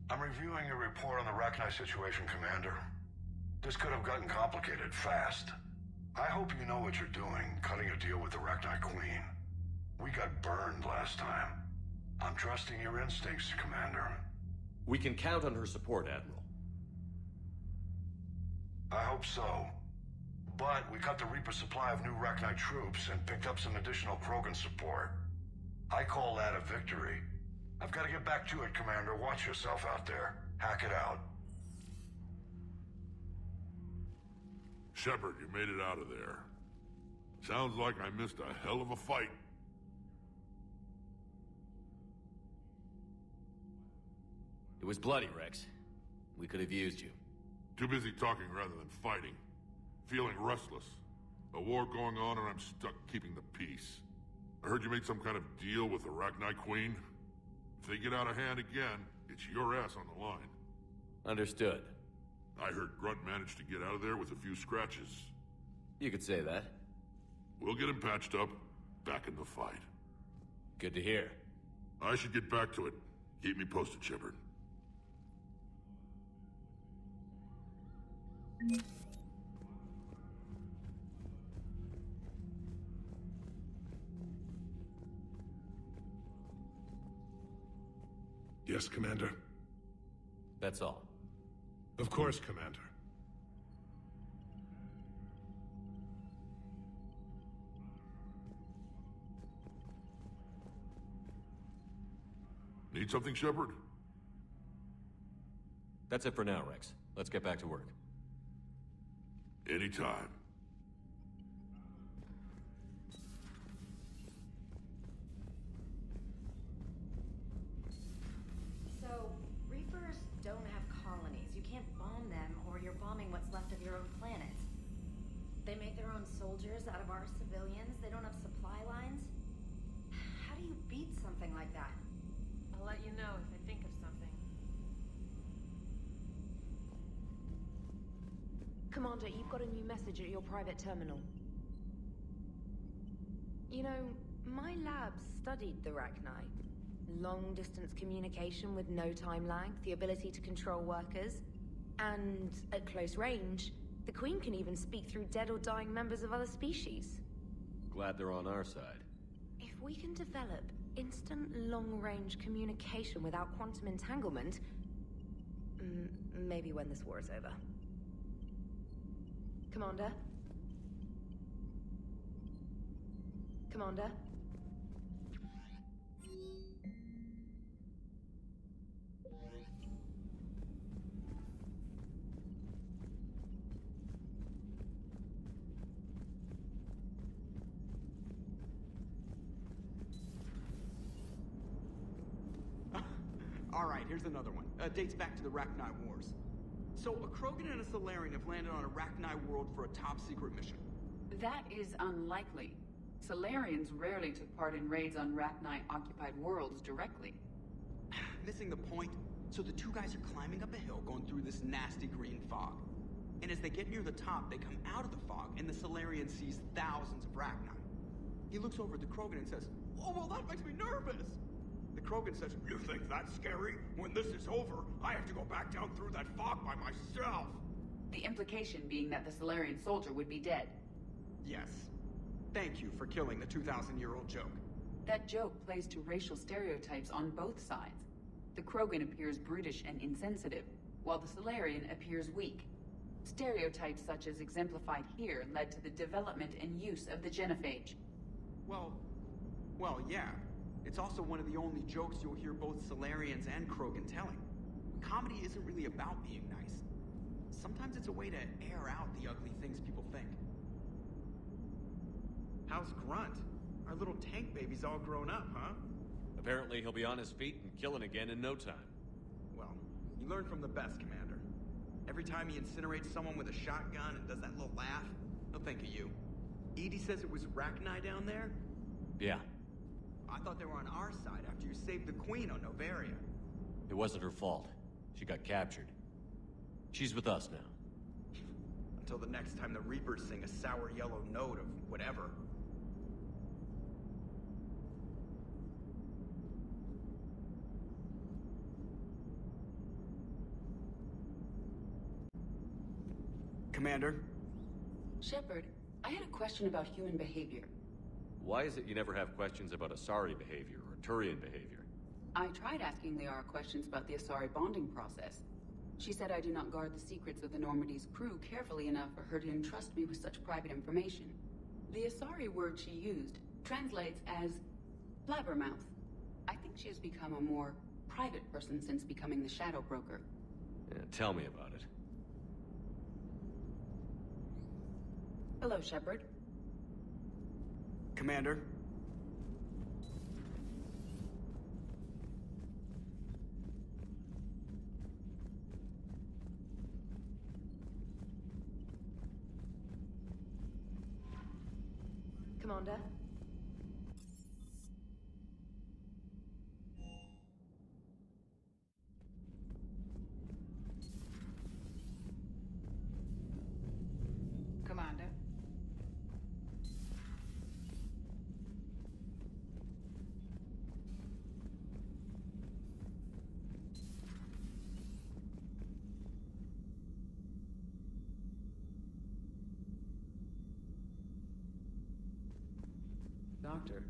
I'm reviewing your report on the Rachni situation, Commander. This could have gotten complicated fast. I hope you know what you're doing, cutting a deal with the Rachni Queen. We got burned last time. I'm trusting your instincts, Commander. We can count on her support, Admiral. I hope so. But we cut the Reaper supply of new Rachni troops and picked up some additional Krogan support. I call that a victory. I've got to get back to it, Commander. Watch yourself out there. Hack it out. Shepard, you made it out of there. Sounds like I missed a hell of a fight. It was bloody, Rex. We could have used you. Too busy talking rather than fighting. Feeling restless. A war going on and I'm stuck keeping the peace. I heard you made some kind of deal with the Rachni Queen. If they get out of hand again, it's your ass on the line. Understood. I heard Grunt managed to get out of there with a few scratches. You could say that. We'll get him patched up, back in the fight. Good to hear. I should get back to it. Keep me posted, Shepard. Yes, Commander. That's all. Of course, Commander. Need something, Shepard? That's it for now, Rex. Let's get back to work. Anytime. So, Reapers don't have colonies. You can't bomb them, or you're bombing what's left of your own planet. They make their own soldiers out of our civilians. They don't have supply lines. How do you beat something like that? I'll let you know if I think of something. Commander, you've got a new message at your private terminal. You know, my lab studied the Rachni. Long-distance communication with no time lag, the ability to control workers, and at close range, the Queen can even speak through dead or dying members of other species. Glad they're on our side. If we can develop instant long-range communication without quantum entanglement, maybe when this war is over. Commander? Commander? Alright, here's another one. Dates back to the Rachni Wars. So, a Krogan and a Salarian have landed on a Rachni world for a top-secret mission. That is unlikely. Salarians rarely took part in raids on Rachni-occupied worlds directly. Missing the point? So the two guys are climbing up a hill going through this nasty green fog. And as they get near the top, they come out of the fog, and the Salarian sees thousands of Rachni. He looks over at the Krogan and says, "Oh, well, that makes me nervous!" The Krogan says, "You think that's scary? When this is over, I have to go back down through that fog by myself!" The implication being that the Salarian soldier would be dead. Yes. Thank you for killing the 2,000-year-old joke. That joke plays to racial stereotypes on both sides. The Krogan appears brutish and insensitive, while the Salarian appears weak. Stereotypes such as exemplified here led to the development and use of the genophage. Well, yeah. It's also one of the only jokes you'll hear both Salarians and Krogan telling. Comedy isn't really about being nice. Sometimes it's a way to air out the ugly things people think. How's Grunt? Our little tank baby's all grown up, huh? Apparently he'll be on his feet and killing again in no time. Well, you learn from the best, Commander. Every time he incinerates someone with a shotgun and does that little laugh, he'll think of you. Edie says it was Rachni down there? Yeah. I thought they were on our side after you saved the Queen on Novaria. It wasn't her fault. She got captured. She's with us now. Until the next time the Reapers sing a sour yellow note of whatever. Commander? Shepard, I had a question about human behavior. Why is it you never have questions about Asari behavior or Turian behavior? I tried asking Liara questions about the Asari bonding process. She said I do not guard the secrets of the Normandy's crew carefully enough for her to entrust me with such private information. The Asari word she used translates as blabbermouth. I think she has become a more private person since becoming the Shadow Broker. Yeah, tell me about it. Hello, Shepard. Commander? Commander? Commander. Doctor,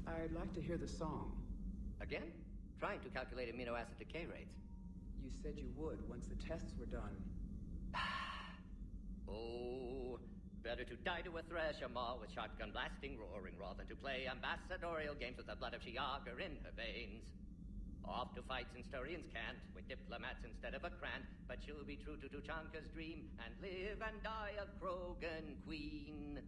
I'd like to hear the song. Again? Trying to calculate amino acid decay rates. You said you would once the tests were done. Oh, better to die to a thresher maw with shotgun blasting roaring raw than to play ambassadorial games with the blood of Shiagar in her veins. Off to fights in Sturian's cant with diplomats instead of a Krant, but she'll be true to Tuchanka's dream and live and die a Krogan queen.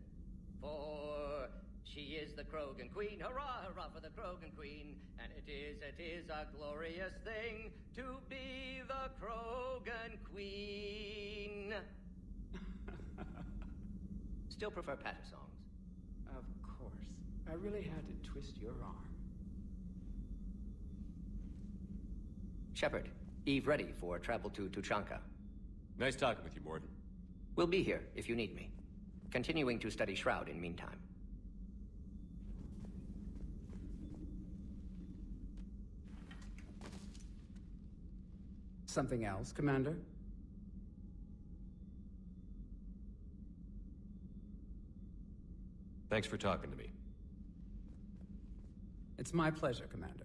For she is the Krogan Queen. Hurrah, hurrah for the Krogan Queen. And it is a glorious thing to be the Krogan Queen. Still prefer patter songs. Of course. I really had to twist your arm. Shepard, Eve ready for travel to Tuchanka. Nice talking with you, Morden. We'll be here if you need me. Continuing to study Shroud in meantime. Something else, Commander? Thanks for talking to me. It's my pleasure, Commander.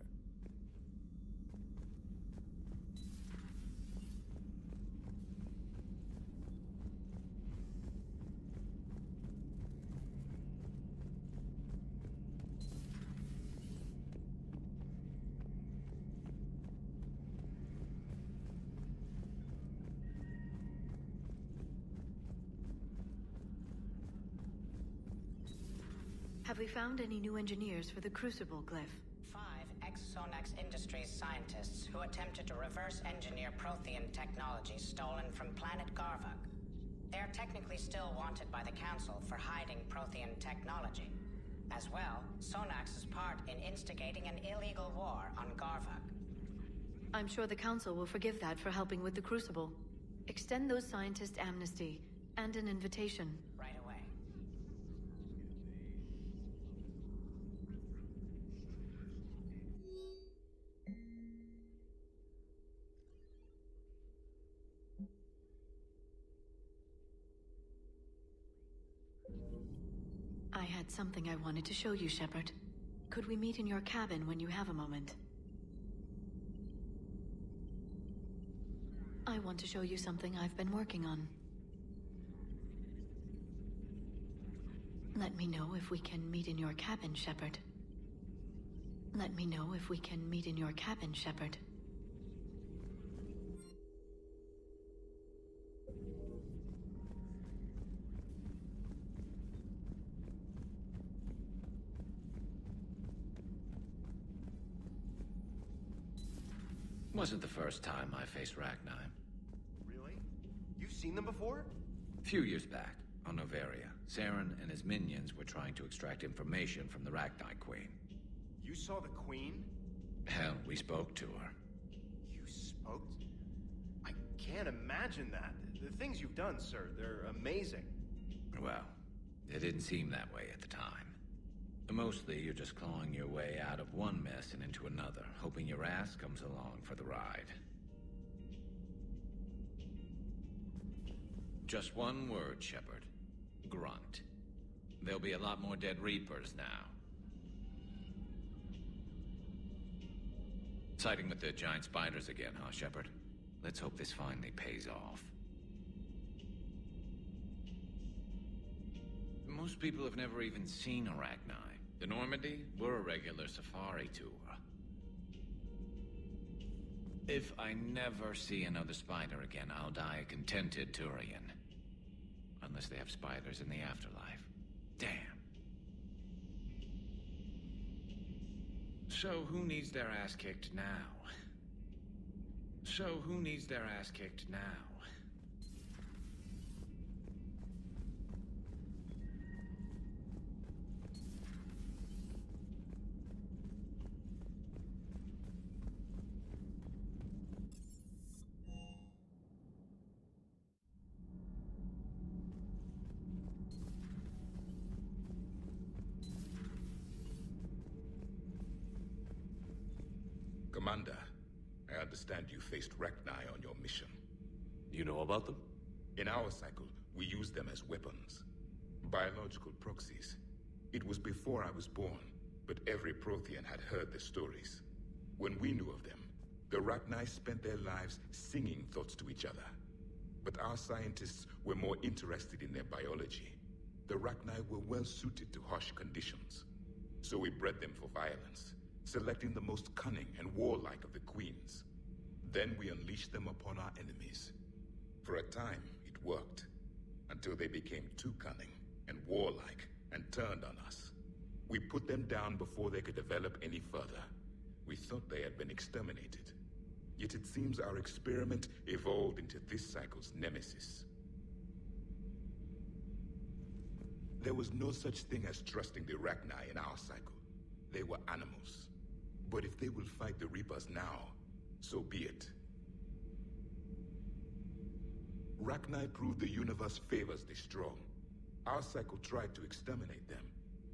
Have we found any new engineers for the Crucible glyph? 5 ex-Sonax Industries scientists who attempted to reverse engineer Prothean technology stolen from planet Garvuk. They are technically still wanted by the Council for hiding Prothean technology. As well, Sonax's part in instigating an illegal war on Garvuk. I'm sure the Council will forgive that for helping with the Crucible. Extend those scientists amnesty and an invitation. Right away. I had something I wanted to show you, Shepard. Could we meet in your cabin when you have a moment? I want to show you something I've been working on. Let me know if we can meet in your cabin, Shepard. Let me know if we can meet in your cabin, Shepard. Wasn't the first time I faced Rachni. Really? You've seen them before? A few years back, on Noveria, Saren and his minions were trying to extract information from the Rachni Queen. You saw the Queen? Hell, we spoke to her. You spoke? I can't imagine that. The things you've done, sir, they're amazing. Well, it didn't seem that way at the time. Mostly, you're just clawing your way out of one mess and into another, hoping your ass comes along for the ride. Just one word, Shepard. Grunt. There'll be a lot more dead Reapers now. Siding with the giant spiders again, huh, Shepard? Let's hope this finally pays off. Most people have never even seen Arachni. The Normandy, we're a regular safari tour. If I never see another spider again, I'll die a contented Turian. Unless they have spiders in the afterlife. Damn. So who needs their ass kicked now? Commander, I understand you faced Rachni on your mission. You know about them? In our cycle, we use them as weapons. Biological proxies. It was before I was born, but every Prothean had heard the stories. When we knew of them, the Rachni spent their lives singing thoughts to each other. But our scientists were more interested in their biology. The Rachni were well suited to harsh conditions. So we bred them for violence, selecting the most cunning and warlike of the queens. Then we unleashed them upon our enemies. For a time, it worked, until they became too cunning and warlike and turned on us. We put them down before they could develop any further. We thought they had been exterminated. Yet it seems our experiment evolved into this cycle's nemesis. There was no such thing as trusting the Rachni in our cycle. They were animals. But if they will fight the Reapers now, so be it. Rachni proved the universe favors the strong. Our cycle tried to exterminate them,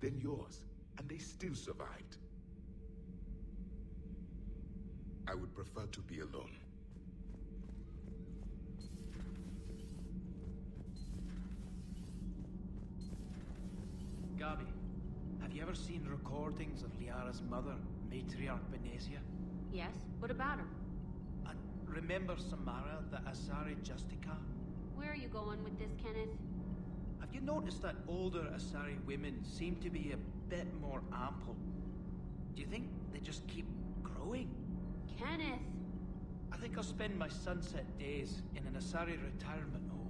then yours, and they still survived. I would prefer to be alone. Gabi, have you ever seen recordings of Liara's mother, Matriarch Benezia? Yes? What about her? And remember Samara, the Asari Justica? Where are you going with this, Kenneth? Have you noticed that older Asari women seem to be a bit more ample? Do you think they just keep growing? Kenneth! I think I'll spend my sunset days in an Asari retirement home.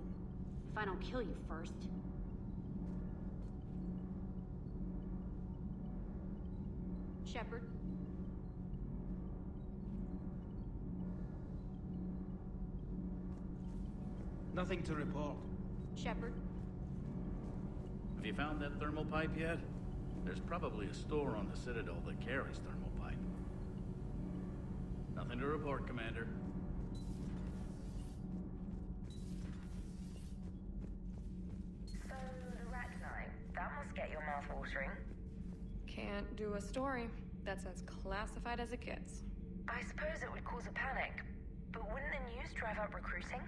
If I don't kill you first. Shepard? Nothing to report. Shepard? Have you found that thermal pipe yet? There's probably a store on the Citadel that carries thermal pipe. Nothing to report, Commander. So, Arachni, that must get your mouth watering. Can't do a story. That's as classified as it gets. I suppose it would cause a panic, but wouldn't the news drive up recruiting?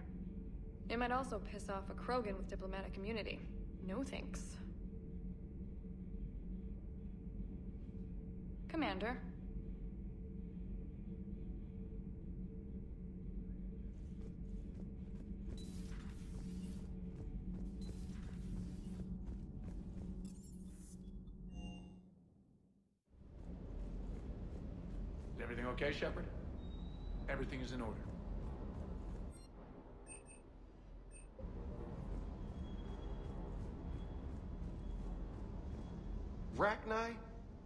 It might also piss off a Krogan with diplomatic immunity. No thanks. Commander. Is everything okay, Shepard? Everything is in order. Rachni?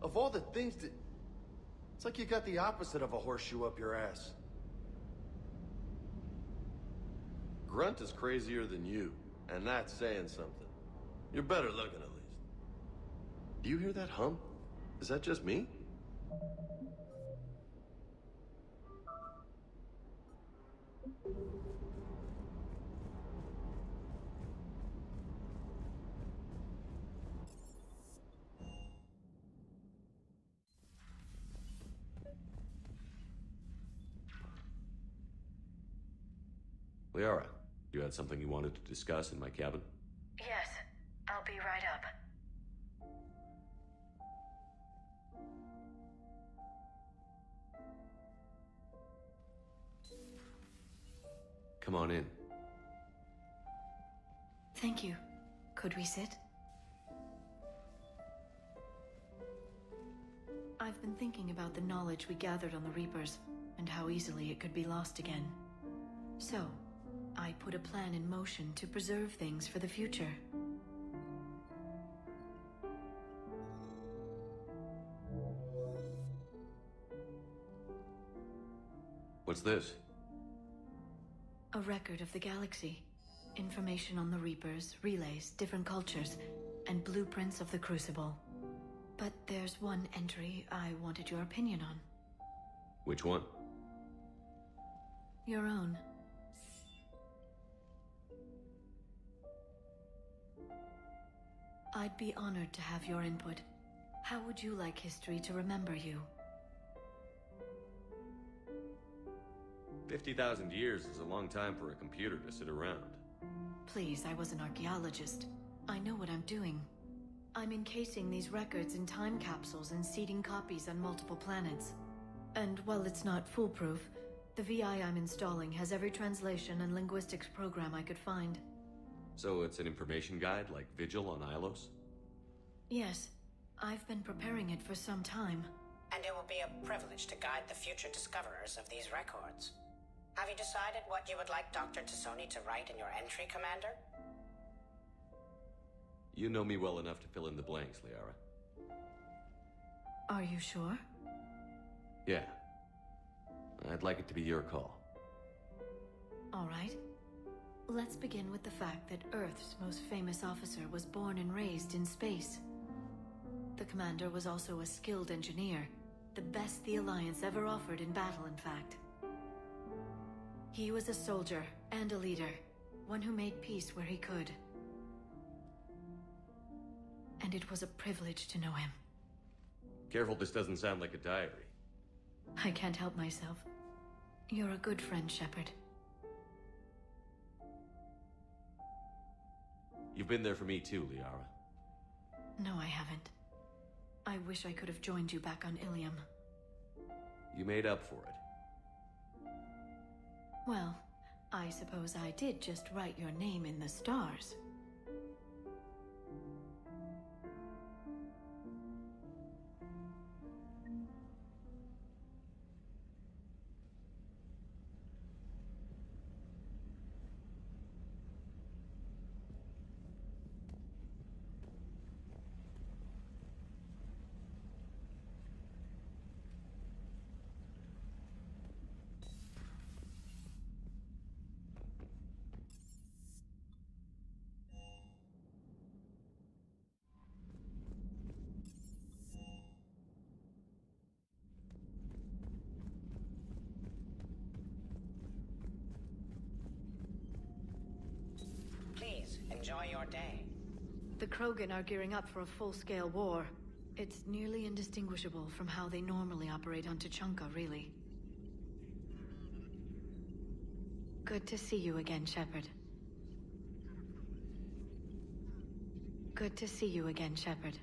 Of all the things that... It's like you got the opposite of a horseshoe up your ass. Grunt is crazier than you, and that's saying something. You're better looking, at least. Do you hear that hum? Is that just me? Liara, You had something you wanted to discuss in my cabin? Yes, I'll be right up. Come on in. Thank you. Could we sit? I've been thinking about the knowledge we gathered on the Reapers, and how easily it could be lost again. So, I put a plan in motion to preserve things for the future. What's this? A record of the galaxy. Information on the Reapers, relays, different cultures, and blueprints of the Crucible. But there's one entry I wanted your opinion on. Which one? Your own. I'd be honored to have your input. How would you like history to remember you? 50,000 years is a long time for a computer to sit around. Please, I was an archaeologist. I know what I'm doing. I'm encasing these records in time capsules and seeding copies on multiple planets. And while it's not foolproof, the VI I'm installing has every translation and linguistics program I could find. So it's an information guide like Vigil on Ilos? Yes, I've been preparing it for some time. And it will be a privilege to guide the future discoverers of these records. Have you decided what you would like Dr. Tassoni to write in your entry, Commander? You know me well enough to fill in the blanks, Liara. Are you sure? Yeah. I'd like it to be your call. All right. Let's begin with the fact that Earth's most famous officer was born and raised in space. The commander was also a skilled engineer, the best the Alliance ever offered in battle, in fact. He was a soldier and a leader, one who made peace where he could. And it was a privilege to know him. Careful, this doesn't sound like a diary. I can't help myself. You're a good friend, Shepard. You've been there for me too, Liara. No, I haven't. I wish I could have joined you back on Ilium. You made up for it. Well, I suppose I did just write your name in the stars. Enjoy your day. The Krogan are gearing up for a full-scale war. It's nearly indistinguishable from how they normally operate on Tuchanka, really. Good to see you again, Shepard. Good to see you again, Shepard.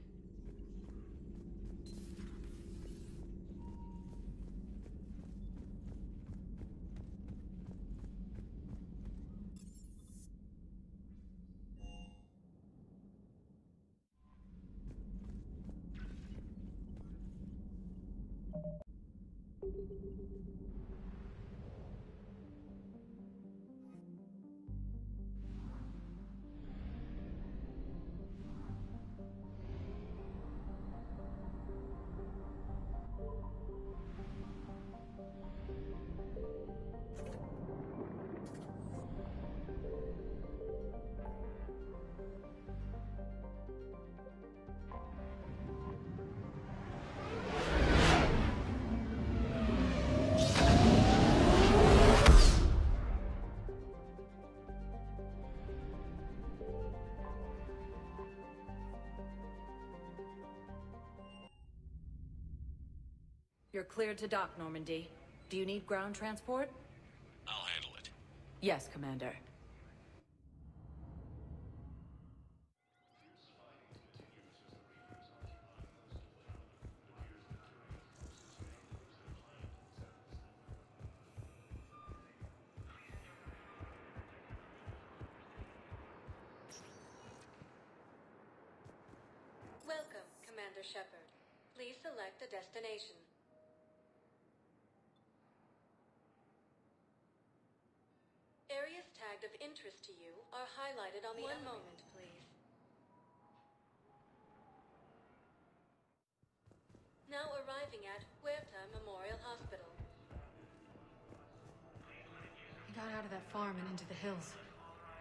You're cleared to dock, Normandy. Do you need ground transport? I'll handle it. Yes, Commander. Commander Shepard. Please select a destination. Areas tagged of interest to you are highlighted on the One moment, please. Now arriving at Huerta Memorial Hospital. I got out of that farm and into the hills.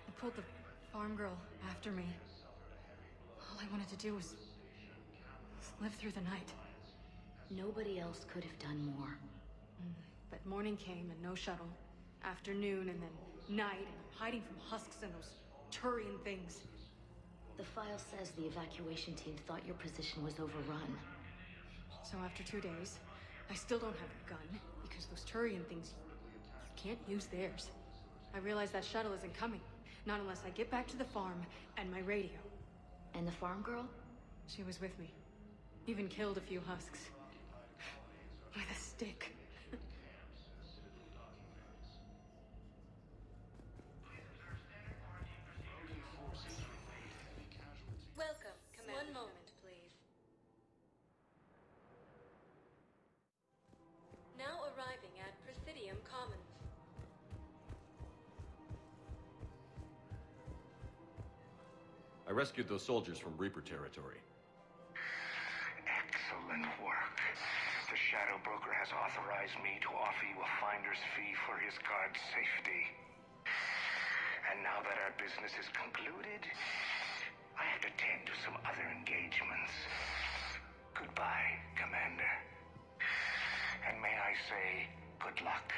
I pulled the farm girl after me. All I wanted to do was live through the night. Nobody else could have done more. But morning came and no shuttle. Afternoon and then night, and I'm hiding from husks and those Turian things. The file says the evacuation team thought your position was overrun. So after 2 days, I still don't have a gun, because those Turian things, you can't use theirs. I realize that shuttle isn't coming, not unless I get back to the farm and my radio. And the farm girl? She was with me. Even killed a few husks. With a stick. Welcome, Commander. One moment, please. Now arriving at Presidium Commons. I rescued those soldiers from Reaper territory. Excellent work. The Shadow Broker has authorized me to offer you a finder's fee for his guard's safety. And now that our business is concluded, I have to tend to some other engagements. Goodbye, Commander. And may I say, good luck.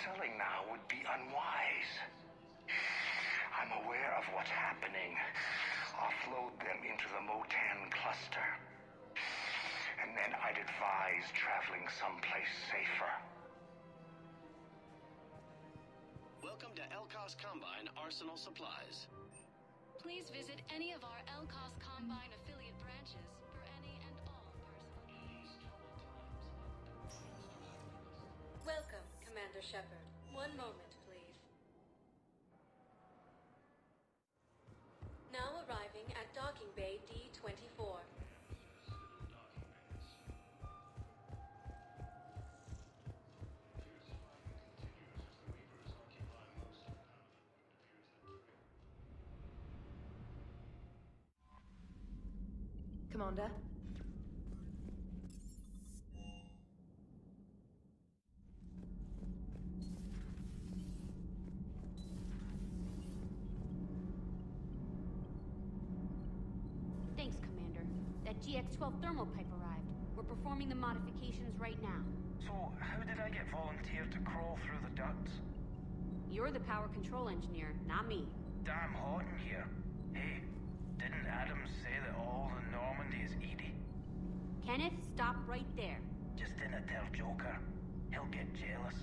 Selling now would be unwise. I'm aware of what's happening. Offload them into the Motan cluster. And then I'd advise traveling someplace safer. Welcome to Elcos Combine Arsenal Supplies. Please visit any of our Elcos Combine affiliate branches for any and all personal needs. Welcome, Commander Shepard. One moment, please. Now arriving at Docking Bay D-24. Commander? Thanks, Commander. That GX-12 thermal pipe arrived. We're performing the modifications right now. So, how did I get volunteered to crawl through the ducts? You're the power control engineer, not me. Damn hot in here. Hey, didn't Adams say that all the Normandy is Edie? Kenneth, stop right there. Just dinna tell Joker. He'll get jealous.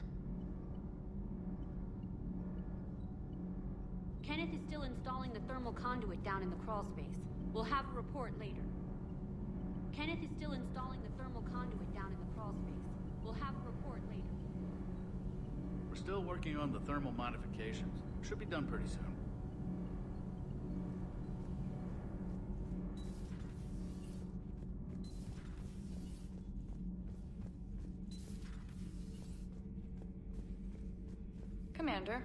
Kenneth is still installing the thermal conduit down in the crawl space. We'll have a report later. Kenneth is still installing the thermal conduit down in the crawl space. We'll have a report later. We're still working on the thermal modifications. Should be done pretty soon. Commander,